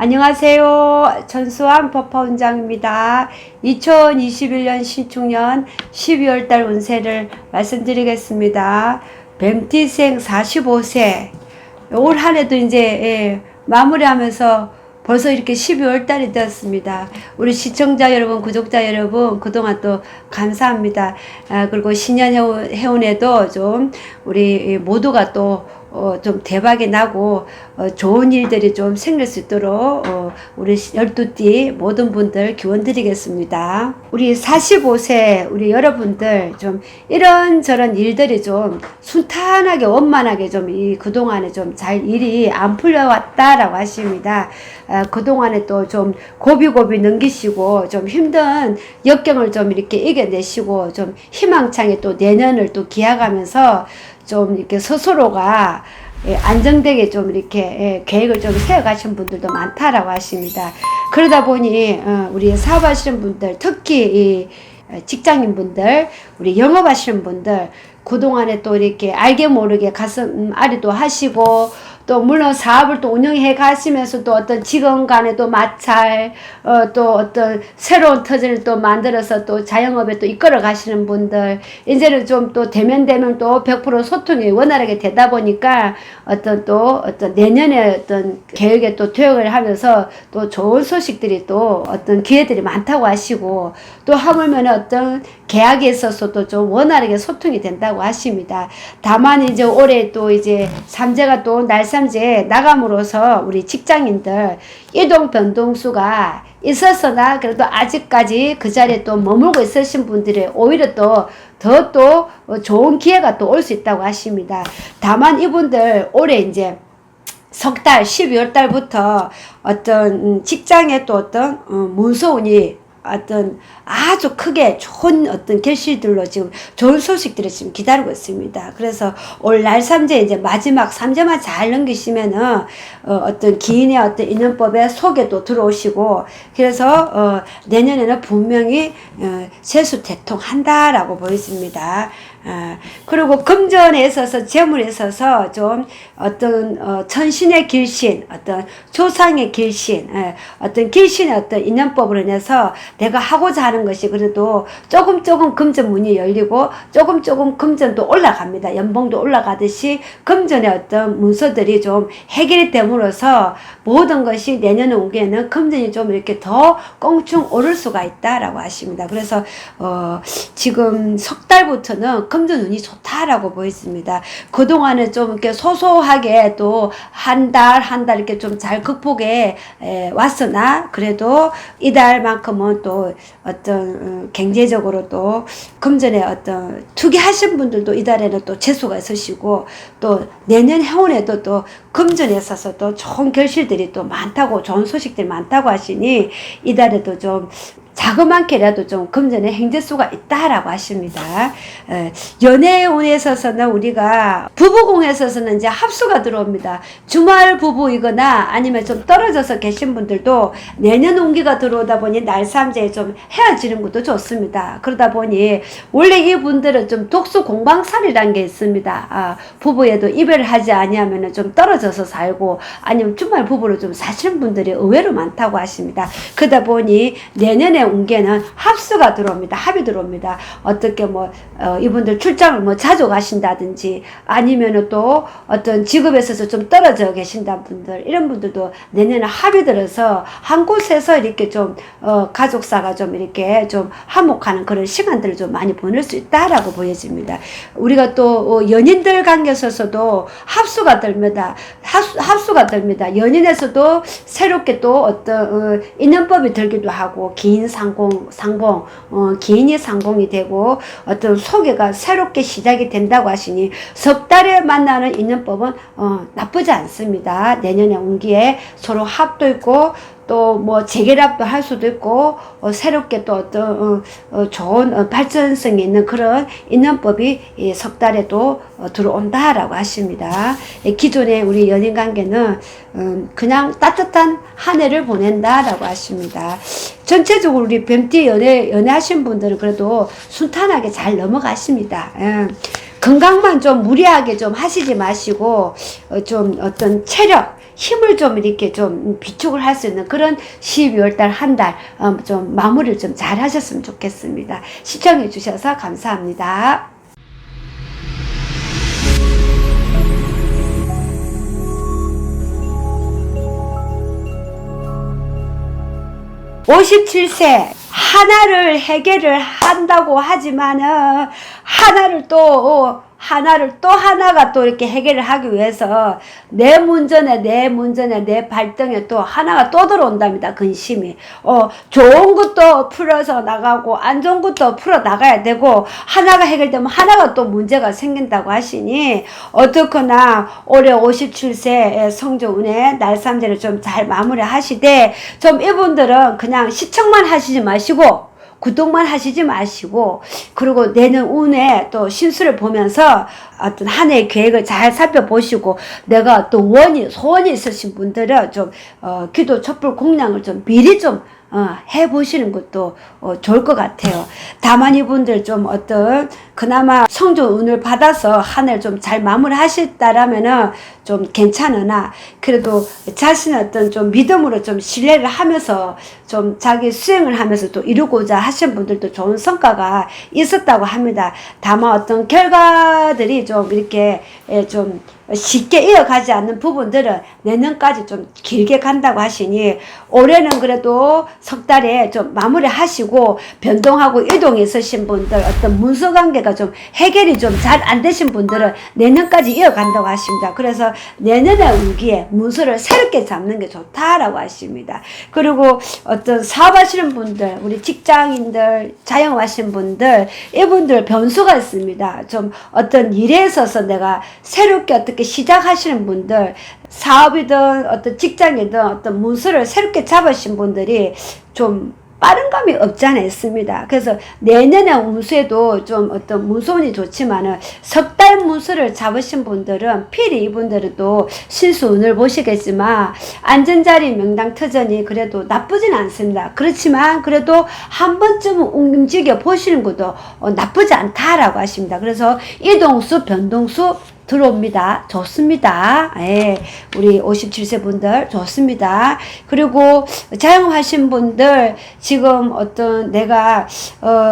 안녕하세요. 전수환 법화원장입니다. 2021년 신축년 12월달 운세를 말씀드리겠습니다. 뱀띠생 45세. 올 한해도 이제 마무리하면서 벌써 이렇게 12월달이 되었습니다. 우리 시청자 여러분, 구독자 여러분, 그동안 또 감사합니다. 그리고 신년 해운에도 좀 우리 모두가 또 좀 대박이 나고 좋은 일들이 좀 생길 수 있도록 우리 12띠 모든 분들 기원 드리겠습니다. 우리 45세 우리 여러분들 좀 이런저런 일들이 좀 순탄하게 원만하게 좀 그동안에 좀 잘 일이 안 풀려왔다라고 하십니다. 그동안에 또 좀 고비고비 넘기시고 좀 힘든 역경을 좀 이렇게 이겨내시고 좀 희망차게 또 내년을 또 기약하면서 좀 이렇게 스스로가 안정되게 좀 이렇게 계획을 좀 세워가신 분들도 많다라고 하십니다. 그러다 보니 우리 사업하시는 분들, 특히 이 직장인 분들, 우리 영업하시는 분들, 그동안에 또 이렇게 알게 모르게 가슴 아리도 하시고, 또 물론 사업을 또 운영해 가시면서 또 어떤 직원 간에 또 마찰, 또 어떤 새로운 터전을 또 만들어서 또 자영업에 또 이끌어 가시는 분들, 이제는 좀 또 대면 또 100% 소통이 원활하게 되다 보니까 어떤 내년에 어떤 계획에 또 투영을 하면서 또 좋은 소식들이 또 어떤 기회들이 많다고 하시고, 또 하물며 어떤 계약에 있어서도 좀 원활하게 소통이 된다고 하십니다. 다만 이제 올해 또 이제 삼재가 또 날삼재 나감으로서 우리 직장인들 이동 변동수가 있었으나 그래도 아직까지 그 자리에 또 머물고 있으신 분들이 오히려 또 좋은 기회가 또 올 수 있다고 하십니다. 다만 이분들 올해 이제 석 달 12월 달부터 어떤 직장에 또 어떤 문서운이 어떤 아주 크게 좋은 어떤 결실들로 지금 좋은 소식들을 지금 기다리고 있습니다. 그래서 올 날삼재 이제 마지막 삼재만 잘 넘기시면은 어떤 기인의 어떤 인연법에 속에도 들어오시고, 그래서 내년에는 분명히 세수대통한다라고 보여집니다. 그리고 금전에 있어서 재물에 있어서 좀 어떤 천신의 길신, 어떤 조상의 길신, 어떤 길신의 어떤 인연법으로 인해서 내가 하고자 하는 것이 그래도 조금 금전 문이 열리고 조금 금전도 올라갑니다. 연봉도 올라가듯이 금전의 어떤 문서들이 좀 해결이 됨으로써 모든 것이 내년에 오기에는 금전이 좀 이렇게 더 껑충 오를 수가 있다라고 하십니다. 그래서 지금 석 달부터는 금전 운이 좋다라고 보였습니다. 그동안은 좀 이렇게 소소하게 또 한 달 이렇게 좀 잘 극복해 왔으나 그래도 이달만큼은 또 어떤 경제적으로 또 금전에 어떤 투기하신 분들도 이달에는 또 재수가 있으시고, 또 내년 해운에도 또 금전에 있어서 또 좋은 결실들이 또 많다고, 좋은 소식들이 많다고 하시니 이달에도 좀 자그맣게라도 좀 금전의 행재수가 있다라고 하십니다. 연애운에 있어서는 우리가 부부궁에 있어서는 이제 합수가 들어옵니다. 주말 부부이거나 아니면 좀 떨어져서 계신 분들도 내년 운기가 들어오다 보니 날삼재에 좀 헤어지는 것도 좋습니다. 그러다 보니 원래 이분들은 좀 독수 공방살이라는 게 있습니다. 부부에도 이별을 하지 아니하면 좀 떨어져서 살고, 아니면 주말 부부로 좀 사시는 분들이 의외로 많다고 하십니다. 그러다 보니 내년에 운계는 합수가 들어옵니다. 합이 들어옵니다. 어떻게 이분들 출장을 자주 가신다든지, 아니면은 또 어떤 직업에서 좀 떨어져 계신다 분들, 이런 분들도 내년에 합이 들어서 한 곳에서 이렇게 좀 가족사가 좀 이렇게 좀 화목하는 그런 시간들을 좀 많이 보낼 수 있다라고 보여집니다. 우리가 또 연인들 관계에서도 합수가 듭니다. 합수가 듭니다. 연인에서도 새롭게 또 어떤 인연법이 들기도 하고, 기인 상봉, 기인이 상봉이 되고 어떤 소개가 새롭게 시작이 된다고 하시니 석 달에 만나는 인연법은 나쁘지 않습니다. 내년에 운기에 서로 합도 있고 또 재결합도 할 수도 있고 새롭게 또 어떤 좋은 발전성이 있는 그런 인연법이 이 석 달에도 들어온다라고 하십니다. 기존의 우리 연인 관계는 그냥 따뜻한 한 해를 보낸다라고 하십니다. 전체적으로 우리 뱀띠 연애하신 분들은 그래도 순탄하게 잘 넘어가십니다. 건강만 좀 무리하게 좀 하시지 마시고 좀 어떤 체력, 힘을 좀 이렇게 좀 비축을 할 수 있는 그런 12월 달 한 달 좀 마무리를 좀 잘 하셨으면 좋겠습니다. 시청해 주셔서 감사합니다. 57세 하나를 해결을 한다고 하지만은 하나를 또 하나가 또 이렇게 해결을 하기 위해서 내 문전에 내 발등에 또 하나가 또 들어온답니다. 근심이. 좋은 것도 풀어서 나가고 안 좋은 것도 풀어 나가야 되고 하나가 해결되면 하나가 또 문제가 생긴다고 하시니 어떻거나 올해 57세 성조운의 날삼재를 좀 잘 마무리 하시되 좀 이분들은 그냥 시청만 하시지 마시고 구독만 하시지 마시고 그리고 내년 운에 또 신수를 보면서 어떤 한 해의 계획을 잘 살펴보시고 내가 또 소원이 있으신 분들은 좀 기도 촛불 공양을 좀 미리 좀 해보시는 것도 좋을 것 같아요. 다만 이분들 좀 어떤 그나마 성조 운을 받아서 한 해를 좀 잘 마무리 하셨다라면은 좀 괜찮으나 그래도 자신의 어떤 좀 믿음으로 좀 신뢰를 하면서 좀 자기 수행을 하면서 또 이루고자 하신 분들도 좋은 성과가 있었다고 합니다. 다만 어떤 결과들이 좀 이렇게 좀 쉽게 이어가지 않는 부분들은 내년까지 좀 길게 간다고 하시니 올해는 그래도 석 달에 좀 마무리 하시고 변동하고 이동이 있으신 분들 어떤 문서 관계가 좀 해결이 좀 잘 안 되신 분들은 내년까지 이어간다고 하십니다. 그래서 내년의 운기에 문서를 새롭게 잡는 게 좋다라고 하십니다. 그리고 어떤 사업하시는 분들, 우리 직장인들, 자영업하시는 분들, 이분들 변수가 있습니다. 좀 어떤 일에 있어서 내가 새롭게 어떻게 시작하시는 분들, 사업이든 어떤 직장이든 어떤 문서를 새롭게 잡으신 분들이 좀 빠른 감이 없지 않아 있습니다. 그래서 내년의 운수에도 좀 어떤 문서운이 좋지만은 석 달 문서를 잡으신 분들은 필히 이분들은 또 신수운을 보시겠지만 안전자리 명당터전이 그래도 나쁘진 않습니다. 그렇지만 그래도 한 번쯤은 움직여 보시는 것도 나쁘지 않다라고 하십니다. 그래서 이동수, 변동수 들어옵니다. 좋습니다. 예, 우리 57세 분들 좋습니다. 그리고 자영업하신 분들 지금 어떤 내가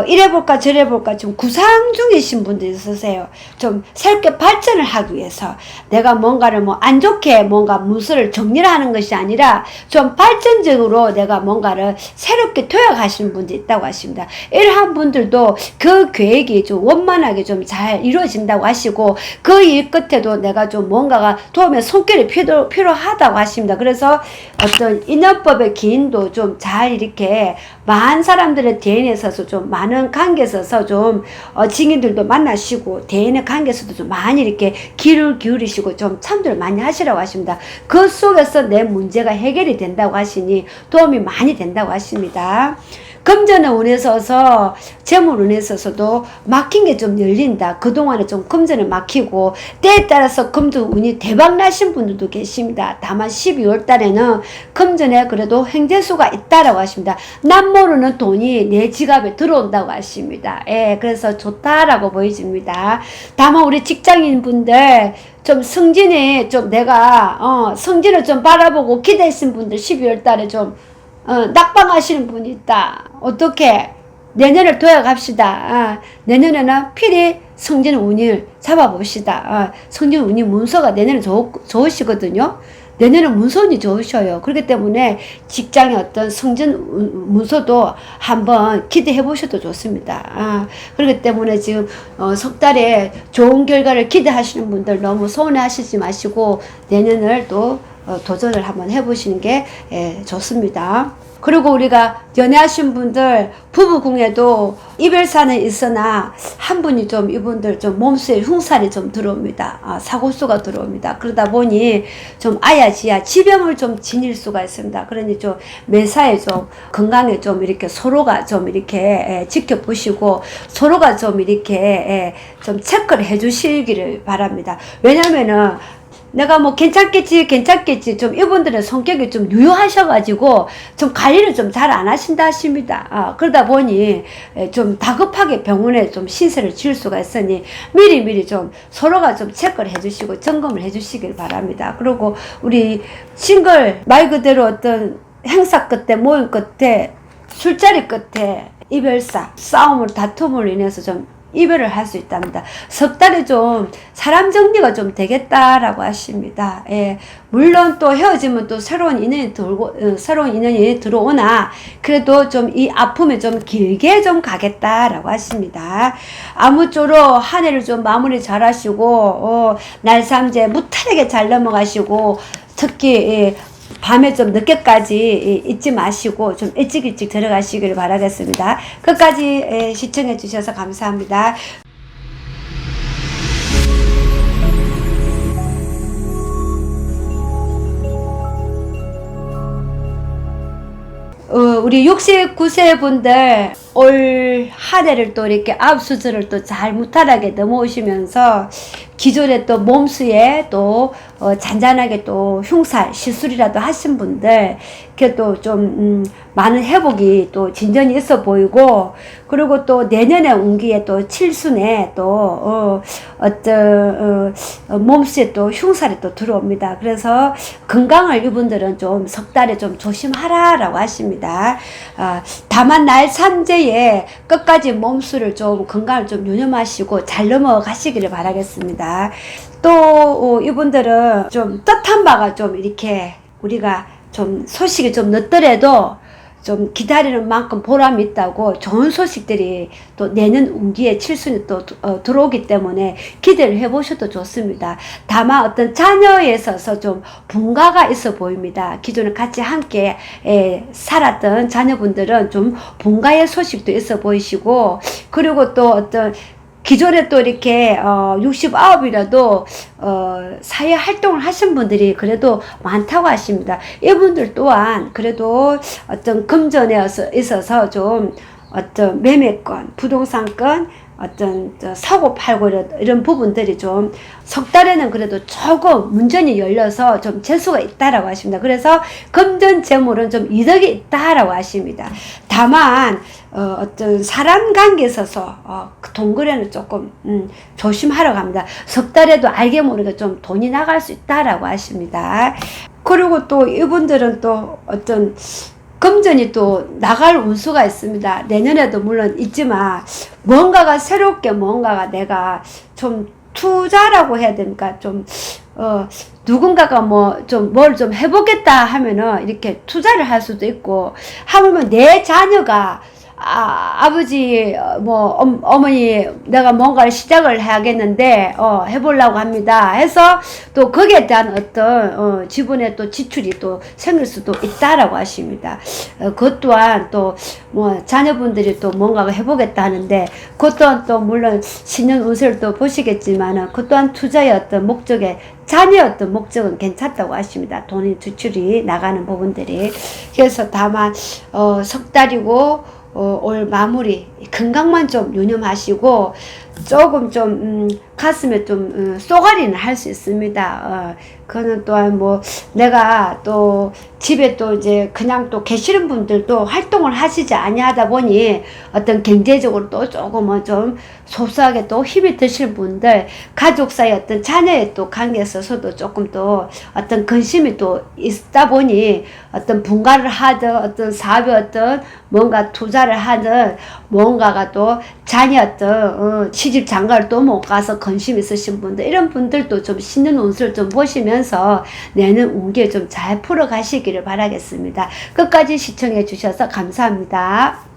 이래볼까 저래볼까 좀 구상 중이신 분들 있으세요. 좀 새롭게 발전을 하기 위해서 내가 뭔가를 뭐 안 좋게 뭔가 문서를 정리를 하는 것이 아니라 좀 발전적으로 내가 뭔가를 새롭게 도약하시는 분들이 있다고 하십니다. 이러한 분들도 그 계획이 좀 원만하게 좀 잘 이루어진다고 하시고 그 일 끝에도 내가 좀 뭔가가 도움의 손길이 필요하다고 하십니다. 그래서 어떤 인연법의 기인도 좀 잘 이렇게 많은 사람들의 대인에 있어서 좀 많은 관계에 있어서 좀 증인들도 만나시고 대인의 관계에 서도 좀 많이 이렇게 귀를 기울이시고 좀 참조를 많이 하시라고 하십니다. 그 속에서 내 문제가 해결이 된다고 하시니 도움이 많이 된다고 하십니다. 금전의 운에 있어서 재물 운에 있어서도 막힌 게 좀 열린다. 그동안에 좀 금전에 막히고 때에 따라서 금전 운이 대박 나신 분들도 계십니다. 다만 12월 달에는 금전에 그래도 횡재수가 있다라고 하십니다. 남 모르는 돈이 내 지갑에 들어온다고 하십니다. 예, 그래서 좋다라고 보여집니다. 다만 우리 직장인 분들 좀 승진에 좀 내가 승진을 좀 바라보고 기대하신 분들 12월 달에 좀 낙방하시는 분이 있다. 어떻게? 내년을 도약합시다. 내년에는 필히 성진 운을 잡아봅시다. 성진 운이 문서가 내년에 좋으시거든요. 내년은 문서운이 좋으셔요. 그렇기 때문에 직장의 어떤 성진 문서도 한번 기대해 보셔도 좋습니다. 그렇기 때문에 지금 석 달에 좋은 결과를 기대하시는 분들 너무 서운해하시지 마시고 내년을 또 도전을 한번 해보시는 게 좋습니다. 그리고 우리가 연애하신 분들 부부궁에도 이별사는 있으나 한 분이 좀 이분들 좀 몸수에 흉살이 좀 들어옵니다. 사고수가 들어옵니다. 그러다 보니 좀 아야지야 지병을 좀 지닐 수가 있습니다. 그러니 좀 매사에 좀 건강에 좀 이렇게 서로가 좀 이렇게 지켜보시고 서로가 좀 이렇게 좀 체크를 해주시기를 바랍니다. 왜냐면은 내가 뭐 괜찮겠지 좀 이분들은 성격이 좀 유효하셔가지고 좀 관리를 좀 잘 안 하신다 하십니다. 그러다 보니 좀 다급하게 병원에 좀 신세를 지을 수가 있으니 미리 좀 서로가 좀 체크를 해주시고 점검을 해주시길 바랍니다. 그리고 우리 싱글 말 그대로 어떤 행사 끝에 모임 끝에 술자리 끝에 이별사 싸움을 다툼을 인해서 좀 이별을 할 수 있답니다. 석 달에 좀 사람 정리가 좀 되겠다라고 하십니다. 예, 물론 또 헤어지면 또 새로운 인연이 들어오나 그래도 좀 이 아픔에 좀 길게 좀 가겠다라고 하십니다. 아무쪼록 한 해를 좀 마무리 잘 하시고 날삼재 무탈하게 잘 넘어가시고 특히 밤에 좀 늦게까지 잊지 마시고 좀 일찍 들어가시길 바라겠습니다. 끝까지 시청해 주셔서 감사합니다. 우리 69세 분들 올 한 해를 또 이렇게 앞수술을 또 잘 무탈하게 넘어오시면서 기존에 또 몸수에 또 잔잔하게 또 흉살 시술이라도 하신 분들 그래도 좀 많은 회복이 또 진전이 있어 보이고 그리고 또 내년에 운기에 또 칠순에 또 어떤 몸수에 또 흉살이 또 들어옵니다. 그래서 건강을 이분들은 좀 석 달에 좀 조심하라라고 하십니다. 다만 날 삼재에 끝까지 몸수를 좀 건강을 좀 유념하시고 잘 넘어가시기를 바라겠습니다. 또 이분들은 좀 뜻한 바가 좀 이렇게 우리가 좀 소식이 좀 늦더라도 좀 기다리는 만큼 보람이 있다고 좋은 소식들이 또 내년 운기에 칠순이 또 들어오기 때문에 기대를 해보셔도 좋습니다. 다만 어떤 자녀에 있어서 좀 분가가 있어 보입니다. 기존에 같이 함께 살았던 자녀분들은 좀 분가의 소식도 있어 보이시고 그리고 또 어떤 기존에 또 이렇게 69이라도 사회 활동을 하신 분들이 그래도 많다고 하십니다. 이분들 또한 그래도 어떤 금전에 있어서 좀 어떤 매매권, 부동산권, 어떤 사고 팔고 이런 부분들이 좀 석 달에는 그래도 조금 문전이 열려서 좀 재수가 있다라고 하십니다. 그래서 금전 재물은 좀 이득이 있다라고 하십니다. 다만 어떤 사람 관계에 있어서 돈 거래는 조금 조심하라고 합니다. 석 달에도 알게 모르게 좀 돈이 나갈 수 있다라고 하십니다. 그리고 또 이분들은 또 어떤 금전이 또 나갈 운수가 있습니다. 내년에도 물론 있지만 뭔가가 새롭게 뭔가가 내가 좀 투자라고 해야 되니까 좀 누군가가 뭐 좀 뭘 좀 해보겠다 하면은 이렇게 투자를 할 수도 있고 하물며 내 자녀가 아버지 뭐 어머니 내가 뭔가를 시작을 해야겠는데 해보려고 합니다 해서 또 거기에 대한 어떤 지분의 또 지출이 또 생길 수도 있다라고 하십니다. 그것 또한 또 뭐 자녀분들이 또 뭔가 해보겠다 하는데 그것 또한 또 물론 신년 운세를 또 보시겠지만은 그것 또한 투자의 어떤 목적에 자녀의 어떤 목적은 괜찮다고 하십니다. 돈이 지출이 나가는 부분들이. 그래서 다만 석 달이고 올 마무리 건강만 좀 유념하시고 조금 좀 가슴에 좀 쏘가리는 할 수 있습니다. 그거는 또한 뭐 내가 또 집에 또 이제 그냥 또 계시는 분들도 활동을 하시지 아니하다 보니 어떤 경제적으로 또 조금은 좀 소소하게 또 힘이 드실 분들 가족 사이 어떤 자녀의 또 관계에 있어서도 조금 또 어떤 근심이 또 있다 보니 어떤 분가를 하든 어떤 사업에 어떤 뭔가 투자를 하든 뭔가가 또 자녀 어떤 시집 장가를 또 못 가서 근심 있으신 분들 이런 분들도 좀 신년 운수를 좀 보시면서 내년 운기에 좀 잘 풀어 가시기를 바라겠습니다. 끝까지 시청해 주셔서 감사합니다.